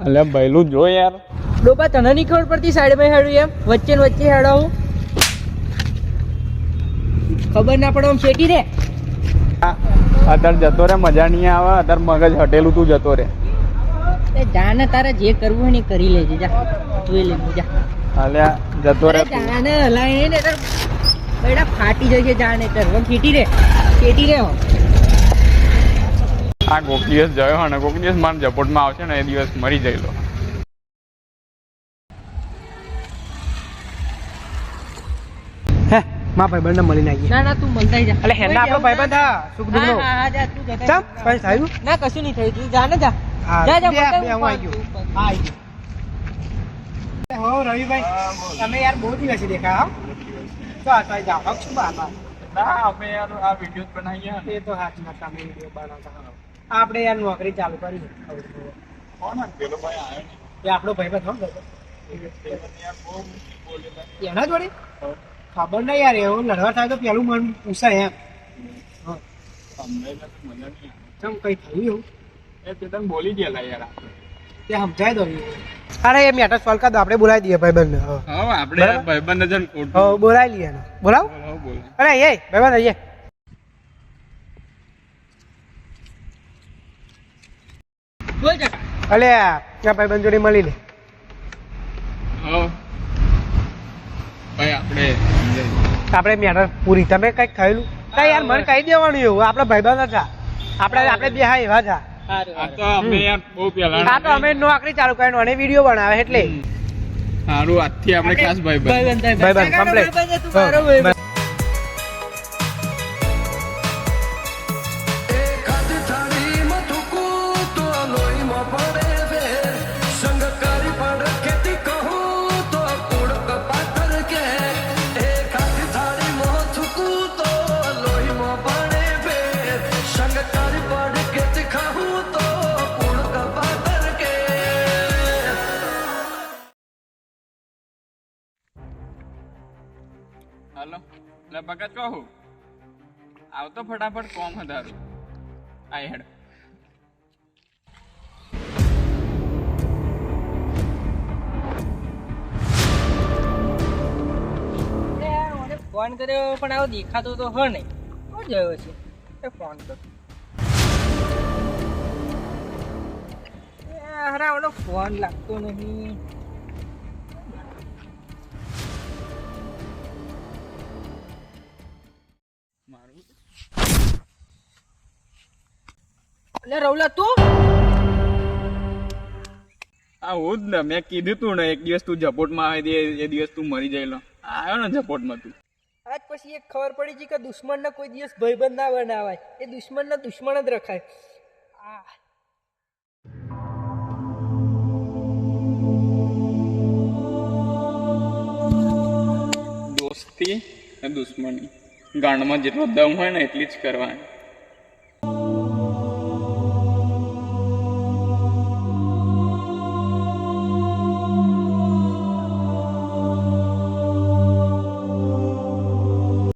અલ્યા ભઈલું જો યાર. ડોબા તને નહીં ખબર પડતી સાઈડમાં હેડું એમ વચ્ચે ને વચ્ચે હેડાવું ખબર ના પડે આમ શેટી રે. અત્યારે જતો રે મજા નહીં આવે. અત્યારે મગજ હટેલું તું જતો રે. એ જાને તારે જે કરવું હોય ને એ કરી લેજે જા જોઈ લેજે જા. અલ્યા જતો રે. જાને હલાય ને તાર બેડા ફાટી જશે જાને તાર શેટી રે શેટી રે. આ કોક દિવસ જયો ને કોક દિવસ મારા ઝપોટમાં આવશે ને એ દિવસ મરી જઈલો. માં ભાઈબંધ ને મળી નાખી. ના ના તું મળતા જા. એટલે હેના આપણો ભાઈબંધ હા સુખ દુઃખ નો. હા જા તું જતા ચમ કઈ થયું? ના કશું નહીં થયું તું જાને જા. હા જા જા બે હું આવી ગયો. હા આવી ગયો. હો રવિભાઈ તમે યાર બહુ દિવસ દેખા હા. ચાલ ચાલ જાઓ શું બાત. ના અમે યાર આ વિડીયો બનાવીએ. એ તો સાચી વાત તમે વિડીયો બનાવતા. આપણે યાર નોકરી ચાલુ કરી. કોણ પેલો ભાઈ આવ્યો ને એ આપણો ભાઈબંધ હો ગયો. એના જોડે ખબર નહીં યાર એવું લડવા થાય તો પેલું મન પૂછાય એમ. ચમ કઈ થયું એવું એ તને બોલી ગયેલા યાર. તે સમજાય દો. અરે એ મેટર સોલ્વ કરી દો આપણે બોલાવી દઈએ ભાઈબંધને. હા આપણે ભાઈબંધ જન કોટ બોલાવી લઈએ એને. બોલાવ અરે એ ભાઈબંધ આઈએ. બોલ જા. અલે આ ભાઈબંધ જોડે મળી લે. હા ભાઈ આપણે મેટર પૂરી. તમે કઈક થયેલું કઈ યાર મને કહી દેવાનું એવું. આપડે ભાઈબંધ હતા આપણે બે હા એવા હતા. આ તો અમે યાર બહુ પહેલા આ તો અમે નોકરી ચાલુ કરીને અને વિડીયો બનાવે એટલે સારું આજથી આપણે ખાસ ભાઈબંધ ભાઈબંધ કમ્પ્લીટ. તું મારો ભાઈ હાલો લે ભગત કહું આવતો ફટાફટ કોમ હધારું આઈ હેડ. ફોન કર્યો પણ આવો દેખાતો તો હો નહીં. કોણ જોયો છે એ ફોન કર. હરાવનો ફોન લાગતો નહીં. અલે રવલા તું આ હું જ ને મેં કીધું તું ને એક દિવસ તું ઝપોટમાં આવે એ દિવસ તું મરી જયેલો. આવ્યો ને ઝપોટમાં તું. આજ પછી એક ખબર પડી છે કે દુશ્મનને કોઈ દિવસ ભાઈબંધ ના બનાવાય. એ દુશ્મનને દુશ્મન જ રખાય. દોસ્તી ને દુશ્મની ગાંડમાં જેટલો દમ હોય ને એટલી જ કરવાની.